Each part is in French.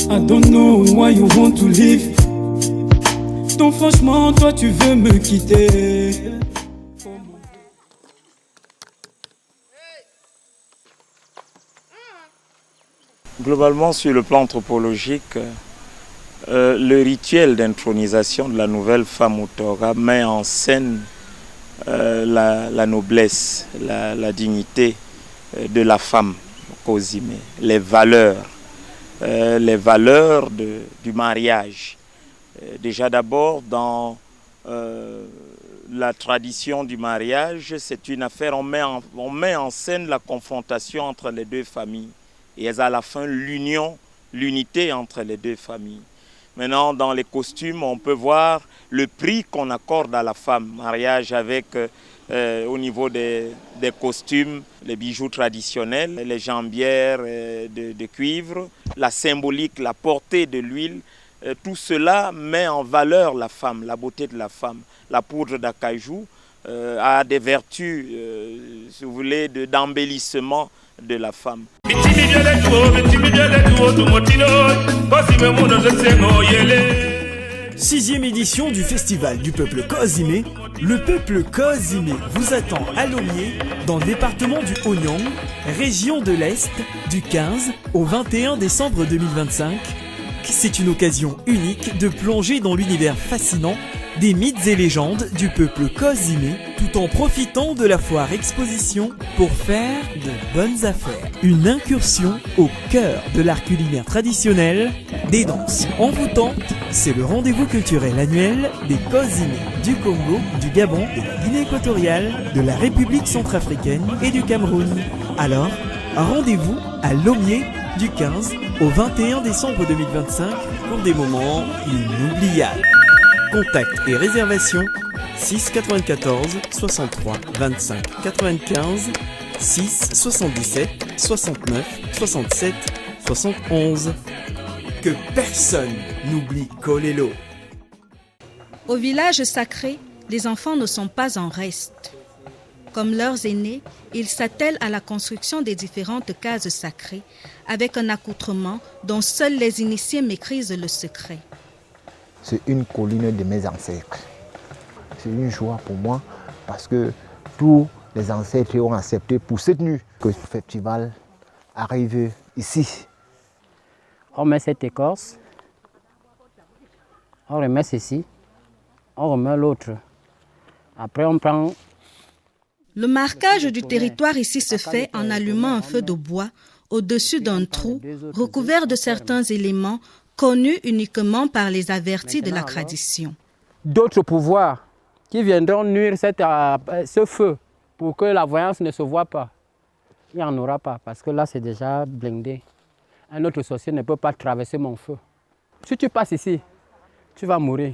I don't know why you want to leave. Donc franchement, toi tu veux me quitter. Globalement, sur le plan anthropologique, le rituel d'intronisation de la nouvelle femme au Torah met en scène la noblesse, la dignité de la femme Kozime, les valeurs du mariage. Déjà d'abord, dans la tradition du mariage, c'est une affaire, on met en scène la confrontation entre les deux familles et à la fin l'unité entre les deux familles. Maintenant, dans les costumes, on peut voir le prix qu'on accorde à la femme. Mariage avec, au niveau des costumes, les bijoux traditionnels, les jambières de cuivre, la symbolique, la portée de l'huile. Tout cela met en valeur la femme, la beauté de la femme. La poudre d'acajou a des vertus, si vous voulez, d'embellissement de la femme. Sixième édition du festival du peuple Kozime. Le peuple Kozime vous attend à Lomé, dans le département du Haut-Nyang, région de l'Est, du 15 au 21 décembre 2025. C'est une occasion unique de plonger dans l'univers fascinant des mythes et légendes du peuple Kozime, tout en profitant de la foire exposition pour faire de bonnes affaires. Une incursion au cœur de l'art culinaire traditionnel, des danses envoûtantes, c'est le rendez-vous culturel annuel des Kozime du Congo, du Gabon, de la Guinée équatoriale, de la République centrafricaine et du Cameroun. Alors, rendez-vous à Lomé du 15 au 21 décembre 2025 pour des moments inoubliables. Contacts et réservations 6 94 63 25 95 6 77 69 67 71. Que personne n'oublie Kolelo. Au village sacré, les enfants ne sont pas en reste. Comme leurs aînés, ils s'attellent à la construction des différentes cases sacrées avec un accoutrement dont seuls les initiés maîtrisent le secret. C'est une colline de mes ancêtres. C'est une joie pour moi parce que tous les ancêtres ont accepté pour cette nuit que ce festival arrive ici. On met cette écorce, on remet ceci, on remet l'autre. Après on prend... Le marquage du territoire ici se fait en allumant un feu de bois au-dessus d'un trou recouvert de certains éléments connus uniquement par les avertis de la tradition. D'autres pouvoirs qui viendront nuire ce feu pour que la voyance ne se voit pas. Il n'y en aura pas parce que là c'est déjà blindé. Un autre sorcier ne peut pas traverser mon feu. Si tu passes ici, tu vas mourir.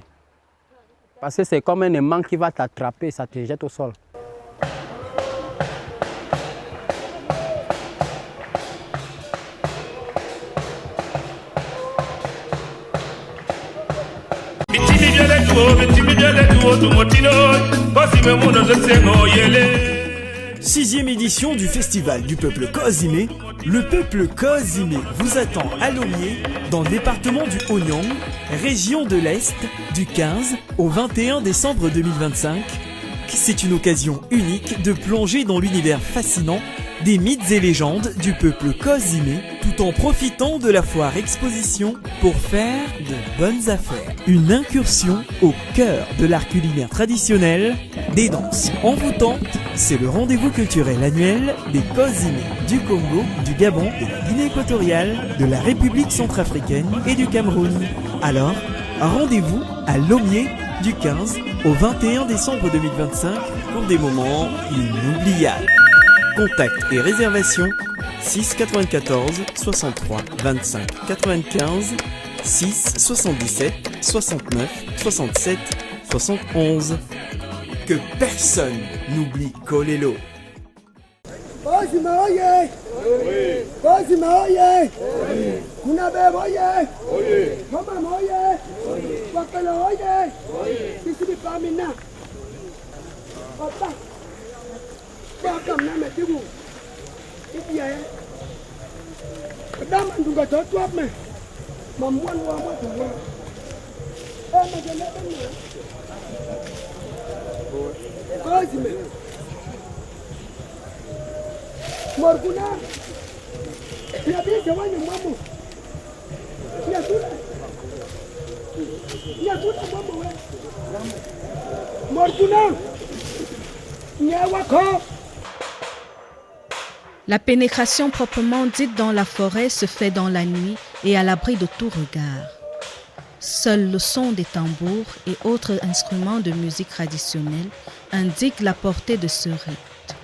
Parce que c'est comme un aimant qui va t'attraper, ça te jette au sol. Sixième édition du festival du peuple Kozime. Le peuple Kozime vous attend à Lomé, dans le département du Haut-Nyang, région de l'Est, du 15 au 21 décembre 2025. C'est une occasion unique de plonger dans l'univers fascinant des mythes et légendes du peuple Kozime, tout en profitant de la foire exposition pour faire de bonnes affaires. Une incursion au cœur de l'art culinaire traditionnel, des danses envoûtantes, c'est le rendez-vous culturel annuel des Kozime du Congo, du Gabon, de la Guinée équatoriale, de la République centrafricaine et du Cameroun. Alors, rendez-vous à Lomé du 15 au 21 décembre 2025 pour des moments inoubliables. Contacts et réservations 6 94 63 25 95 6 77 69 67 71. Que personne n'oublie Kolelo. Kozime oye! Kozime oye! Kunabe oye! Mama oye! Wakala oye! Sisi Pamina! Papa! Papa na metibu! Ibi ya! Dama ndunga totu ap me! Maman wa moi tu vois. Eh mais je l'ai donné. Cosime. Morguna. Il y a bien que moi je maman. Il y a tout là. Il y a tout là maman ouais. Morguna. Nyawako. La pénétration proprement dite dans la forêt se fait dans la nuit et à l'abri de tout regard. Seul le son des tambours et autres instruments de musique traditionnelle indiquent la portée de ce rite.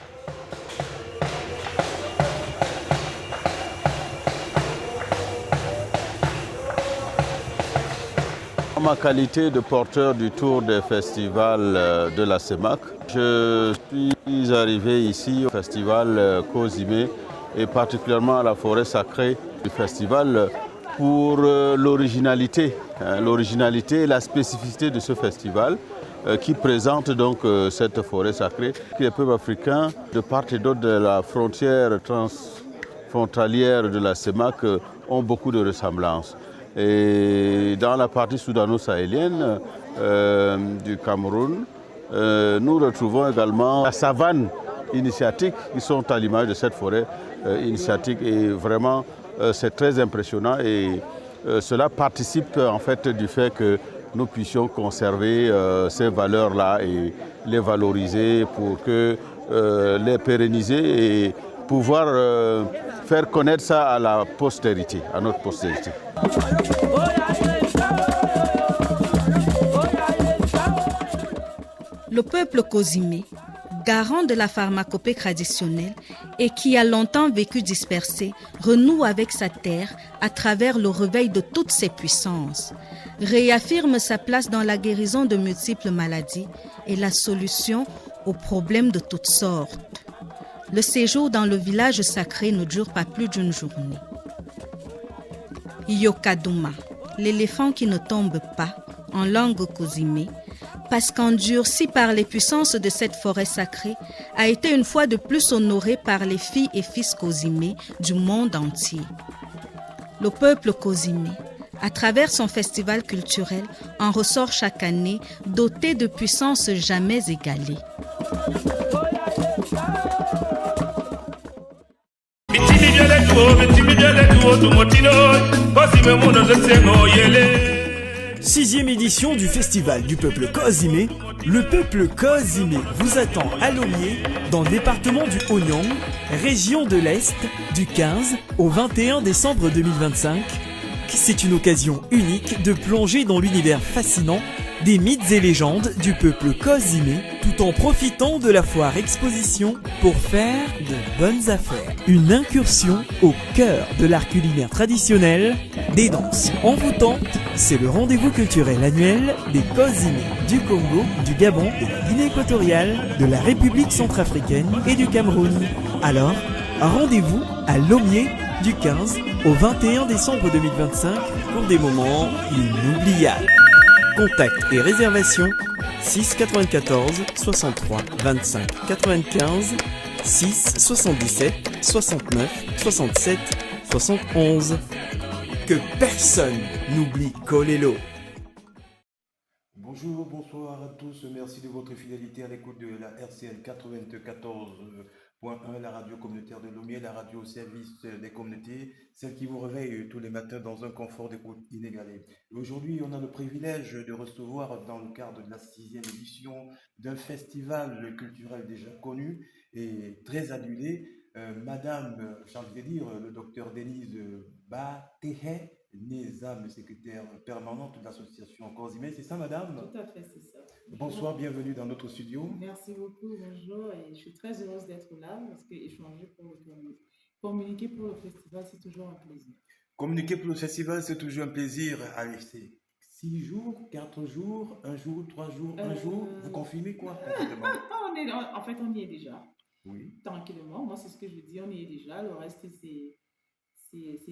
En ma qualité de porteur du tour des festivals de la CEMAC, je suis arrivé ici au festival Cozimé et particulièrement à la forêt sacrée du festival pour l'originalité et la spécificité de ce festival qui présente donc cette forêt sacrée. Les peuples africains, de part et d'autre de la frontière transfrontalière de la CEMAC, ont beaucoup de ressemblances. Et dans la partie soudano-sahélienne du Cameroun, nous retrouvons également la savane initiatique qui sont à l'image de cette forêt initiatique et vraiment c'est très impressionnant et cela participe en fait du fait que nous puissions conserver ces valeurs-là et les valoriser pour que les pérenniser et pouvoir faire connaître ça à la postérité, à notre postérité. Le peuple Cozimé, garant de la pharmacopée traditionnelle et qui a longtemps vécu dispersé, renoue avec sa terre à travers le réveil de toutes ses puissances, réaffirme sa place dans la guérison de multiples maladies et la solution aux problèmes de toutes sortes. Le séjour dans le village sacré ne dure pas plus d'une journée. Yokaduma, l'éléphant qui ne tombe pas, en langue Cozimé, parce qu'endurci par les puissances de cette forêt sacrée, a été une fois de plus honoré par les filles et fils Cozimé du monde entier. Le peuple Cozimé, à travers son festival culturel, en ressort chaque année doté de puissances jamais égalées. Sixième édition du Festival du peuple Cozimé. Le peuple Cozimé vous attend à Lomé, dans le département du Haut-Nyang, région de l'Est, du 15 au 21 décembre 2025. C'est une occasion unique de plonger dans l'univers fascinant des mythes et légendes du peuple Cozimé, tout en profitant de la foire exposition pour faire de bonnes affaires. Une incursion au cœur de l'art culinaire traditionnel, des danses envoûtantes. C'est le rendez-vous culturel annuel des Cozimé du Congo, du Gabon, de la Guinée équatoriale, de la République centrafricaine et du Cameroun. Alors, rendez-vous à Lomé du 15 au 21 décembre 2025 pour des moments inoubliables. Contacts et réservations 6 94 63 25 95 6 77 69 67 71. Que personne n'oublie Kolelo. Bonjour, bonsoir à tous. Merci de votre fidélité à l'écoute de la RCN 94.1, la radio communautaire de Lomé, la radio au service des communautés, celle qui vous réveille tous les matins dans un confort d'écoute inégalé. Aujourd'hui, on a le privilège de recevoir, dans le cadre de la 6e édition d'un festival culturel déjà connu et très adulé, Madame, j'ai envie de dire, le docteur Denise Batehe Nezam, secrétaire permanente de l'association Cozimé. C'est ça, madame? Tout à fait, c'est ça. Bonsoir, bienvenue dans notre studio. Merci beaucoup, bonjour. Et je suis très heureuse d'être là parce qu'échanger pour communiquer pour le festival, c'est toujours un plaisir. Communiquer pour le festival, c'est toujours un plaisir. Allez, c'est 6 jours, 4 jours, 1 jour, 3 jours, 1 jour. Vous confirmez quoi? En fait, on y est déjà. Oui. Tranquillement. Moi, c'est ce que je dis, on y est déjà. Le reste, c'est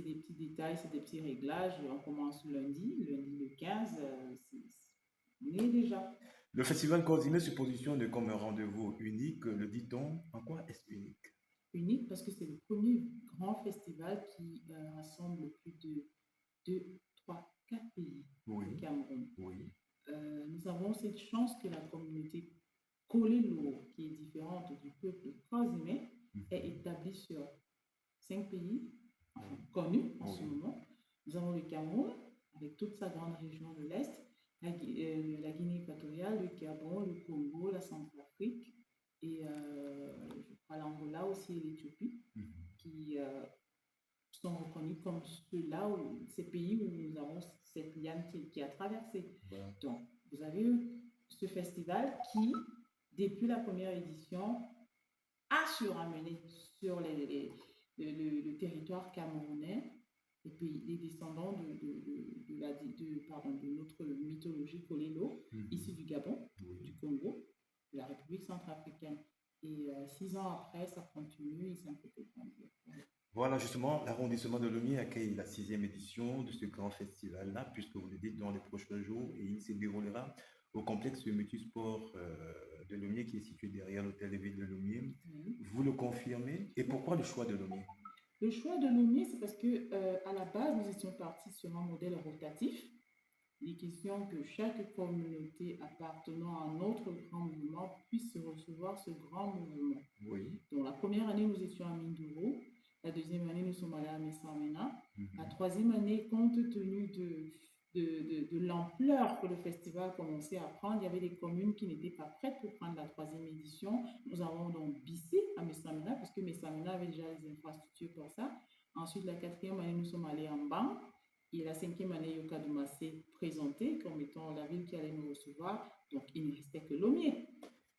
des petits détails, c'est des petits réglages. On commence lundi le 15, on y est déjà. Le festival Cozimé se positionne comme un rendez-vous unique, le dit-on. En quoi est-ce unique? Unique parce que c'est le premier grand festival qui rassemble plus de 2, 3, avons cette chance que la communauté Kolelo, qui est différente du peuple Kozimé, est établie sur 5 pays connus en ce moment. Nous avons le Cameroun, avec toute sa grande région de l'Est, la Guinée équatoriale, le Gabon, le Congo, la Centrafrique, et je crois l'Angola aussi et l'Éthiopie, qui sont reconnus comme ceux-là, ces pays où nous avons cette liane qui a traversé. Donc, vous avez eu ce festival qui, depuis la première édition, a su ramener sur le territoire camerounais les descendants de notre mythologie Kolelo, ici du Gabon, du Congo, de la République centrafricaine. Et 6 ans après, ça continue et ça ne peut que grandir. Voilà, justement, l'arrondissement de Lomé accueille la 6e édition de ce grand festival-là, puisque vous le dites, dans les prochains jours, et il se déroulera au complexe multisport de Lomé, qui est situé derrière l'hôtel de ville de Lomé. Vous le confirmez? Et pourquoi le choix de Lomé? Le choix de Lomé, c'est parce que à la base, nous étions partis sur un modèle rotatif. Il est question que chaque communauté appartenant à un autre grand mouvement puisse recevoir ce grand mouvement. Oui. Donc, la première année, nous étions à Mindoro. La deuxième année, nous sommes allés à Messamena. La troisième année, compte tenu de l'ampleur que le festival commençait à prendre, il y avait des communes qui n'étaient pas prêtes pour prendre la 3e édition. Nous avons donc bissé à Messamena, parce que Messamena avait déjà les infrastructures pour ça. Ensuite, la 4e année, nous sommes allés en Ban. Et la 5e année, Yokadouma s'est présenté comme étant la ville qui allait nous recevoir. Donc, il ne restait que Lomé.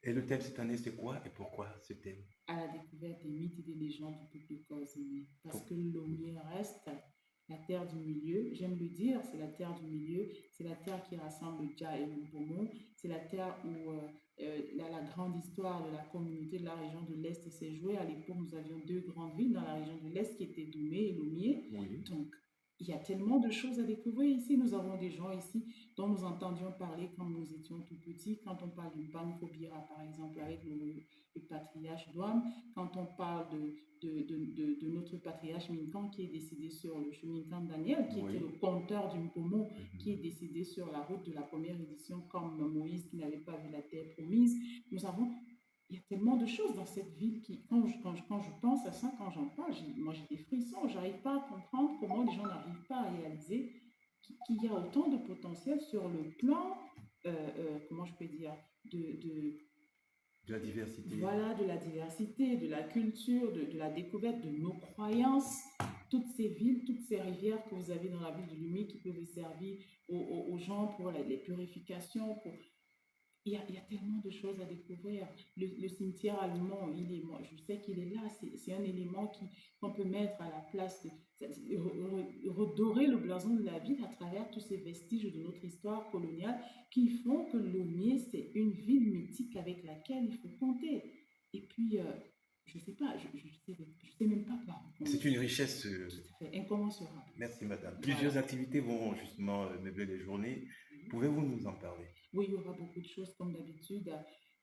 Et le thème cette année, c'est quoi et pourquoi ce thème? À la découverte des mythes et des légendes du peuple Kozimé. Parce que Lomé reste la terre du milieu. J'aime le dire, c'est la terre du milieu. C'est la terre qui rassemble Dja et Mpomo. C'est la terre où la grande histoire de la communauté de la région de l'Est s'est jouée. À l'époque, nous avions 2 grandes villes dans la région de l'Est qui étaient Doumé et Lomé. Oui. Donc, il y a tellement de choses à découvrir ici. Nous avons des gens ici dont nous entendions parler quand nous étions tout petits. Quand on parle du Bankobira, par exemple, avec le patriarche Douam, quand on parle de notre patriarche Minkan qui est décédé sur le Minkan Daniel, qui était le conteur du Mpomo, qui est décédé sur la route de la première édition, comme Moïse qui n'avait pas vu la terre promise. Nous avons... Il y a tellement de choses dans cette ville qui, quand je pense à ça, quand j'en parle, moi j'ai des frissons, je n'arrive pas à comprendre comment les gens n'arrivent pas à réaliser qu'il y a autant de potentiel sur le plan, comment je peux dire, de la diversité. Voilà, de la diversité, de la culture, de la découverte de nos croyances. Toutes ces villes, toutes ces rivières que vous avez dans la ville de Lomé qui peuvent servir aux gens pour les purifications, pour... Il y a tellement de choses à découvrir. Le cimetière allemand, moi, je sais qu'il est là. C'est un élément qu'on peut mettre à la place, redorer le blason de la ville à travers tous ces vestiges de notre histoire coloniale qui font que Lomé, c'est une ville mythique avec laquelle il faut compter. Et puis, je ne sais pas, je sais même pas par où. C'est une richesse incommensurable. Merci madame. Plusieurs activités vont justement meubler les journées. Pouvez-vous nous en parler? Oui, il y aura beaucoup de choses comme d'habitude.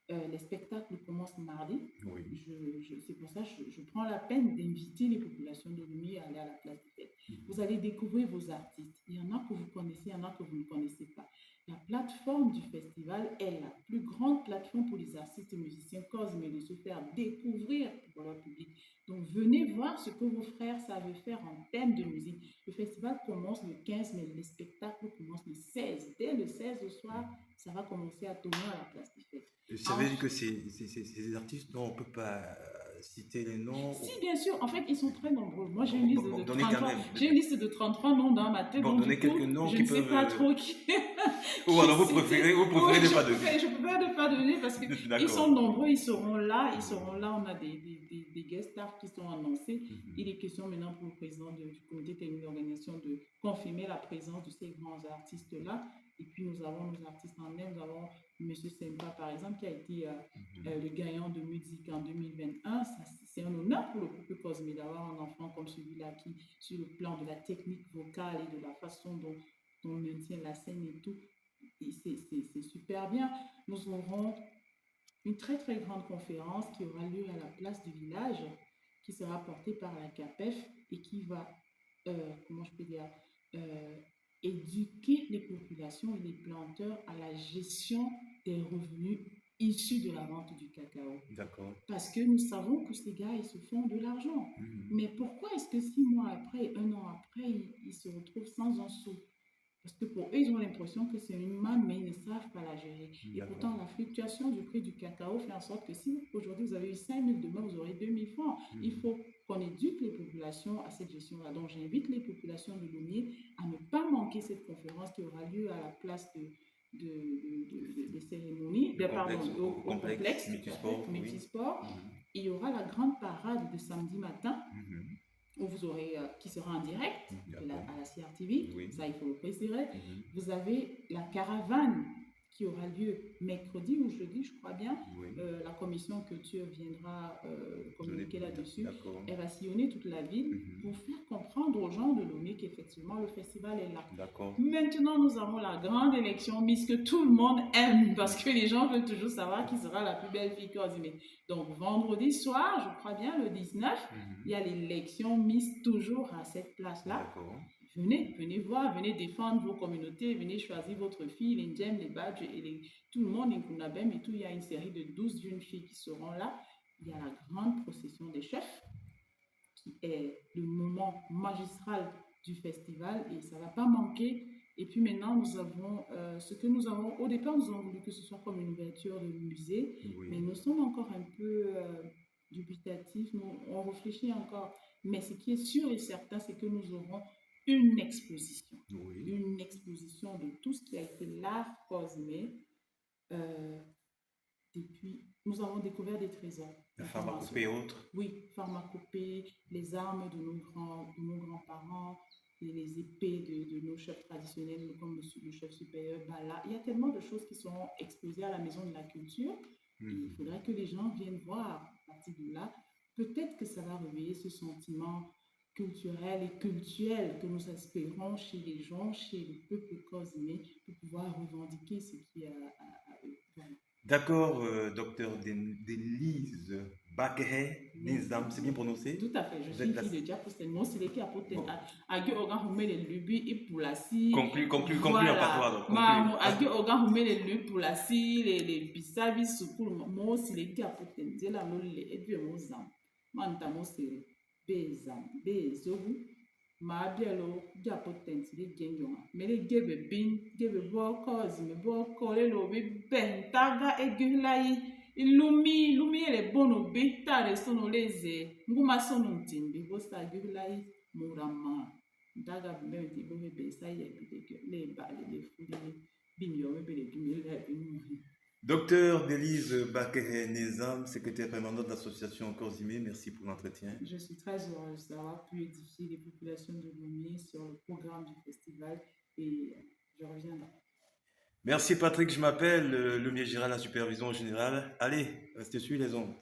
Les spectacles commencent mardi. Oui. C'est pour ça que je prends la peine d'inviter les populations de Lomé à aller à la place des fêtes. Vous allez découvrir vos artistes. Il y en a que vous connaissez, il y en a que vous ne connaissez pas. La plateforme du festival est la plus grande plateforme pour les artistes et musiciens Kozimé de se faire découvrir pour leur public. Donc venez voir ce que vos frères savent faire en termes de musique. Le festival commence le 15, mais les spectacles commencent le 16. Dès le 16 au soir, ça va commencer à tourner à la place des fêtes. Ça veut dire que ces artistes dont on ne peut pas citer les noms? Si, bien sûr. En fait, ils sont très nombreux. Moi, j'ai une liste de 33 noms dans ma tête. Bon, donnez quelques noms je ne sais pas trop qui... Ou alors vous préférez ne pas donner? Je préfère ne pas donner parce qu'ils sont nombreux, ils seront là. On a des guest stars qui sont annoncés. Il est question maintenant pour le président du comité technique d'organisation de confirmer la présence de ces grands artistes-là. Et puis nous avons nos artistes en Inde. Nous avons M. Sempa, par exemple, qui a été le gagnant de musique en 2021. C'est un honneur pour le couple Kozimé d'avoir un enfant comme celui-là qui, sur le plan de la technique vocale et de la façon dont on maintient la scène et tout, c'est super bien. Nous aurons une très très grande conférence qui aura lieu à la place du village, qui sera portée par la CAPEF et qui va, comment je peux dire, éduquer les populations et les planteurs à la gestion des revenus issus de la vente du cacao. D'accord. Parce que nous savons que ces gars, ils se font de l'argent. Mais pourquoi est-ce que 6 mois après, 1 an après, ils se retrouvent sans un sou? Parce que pour eux, ils ont l'impression que c'est une manne, mais ils ne savent pas la gérer. Et pourtant, la fluctuation du prix du cacao fait en sorte que si aujourd'hui vous avez eu 5 000, demain vous aurez 2 000 francs. Il faut qu'on éduque les populations à cette gestion-là. Donc j'invite les populations de Lomé à ne pas manquer cette conférence qui aura lieu à la place de cérémonie, au complexe Multisport. Il y aura la grande parade de samedi matin. Où vous aurez, qui sera en direct à la CRTV, ça il faut le préciser. Vous avez la caravane qui aura lieu mercredi ou jeudi, je crois bien. La commission culture viendra communiquer là-dessus. Elle va sillonner toute la ville pour faire comprendre aux gens de Lomé qu'effectivement le festival est là. Maintenant, nous avons la grande élection Miss que tout le monde aime parce que les gens veulent toujours savoir qui sera la plus belle fille Cozimé. Donc, vendredi soir, je crois bien, le 19, il y a l'élection Miss toujours à cette place-là. Venez voir, venez défendre vos communautés, venez choisir votre fille, les Ndjem, les Badges, et tout le monde, les Kunabem et tout. Il y a une série de 12 jeunes filles qui seront là. Il y a la grande procession des chefs, qui est le moment magistral du festival et ça ne va pas manquer. Et puis maintenant, nous avons ce que nous avons. Au départ, nous avons voulu que ce soit comme une ouverture de musée, mais nous sommes encore un peu dubitatifs. On réfléchit encore. Mais ce qui est sûr et certain, c'est que nous aurons une exposition. Une exposition de tout ce qui a été l'art Cozimé. Depuis, nous avons découvert des trésors. La pharmacopée et autres. Oui, pharmacopée, les armes de nos grands-parents, les épées de nos chefs traditionnels, comme le chef supérieur Bala. Il y a tellement de choses qui seront exposées à la Maison de la Culture. Il faudrait que les gens viennent voir à partir de là. Peut-être que ça va réveiller ce sentiment culturel et cultuel que nous espérons chez les gens, chez le peuple Cozimé, pour pouvoir revendiquer ce qui est à eux. Voilà. D'accord, docteur Denise Bakere Nizam, c'est bien prononcé? Tout à fait, je suis fille de Diapo, c'est mon c'est qui a porté Agui Ogan Hume les Lubi et pour la si. Conclu en patois. Agui Ogan Hume les Lubi pour la si, les Bissavis, pour moi, c'est les qui a porté Ndela Lole et puis Mozam. Mantamo c'est Bezam, Bezogu. Ma bielo Diapo Tenti, les Genyon. Mais les Gebe Bin, Gebe Bokoz, me Bokole Lobi, Bentaga et Gulai. Lumi ele bono be tare sono leze nguma sono ntimbi bosa gulai murama daga bimenti bo be sai le ba le fudi binyo be le binyo le binyo. Docteur Denise Bakere Nizam, secrétaire permanente de l'association Cozimé, merci pour l'entretien. Je suis très heureuse d'avoir pu édifier les populations de Lomé sur le programme du festival et je reviendrai. Merci Patrick, je m'appelle Lumière Gérald, la supervision générale. Allez, restez sur les ondes.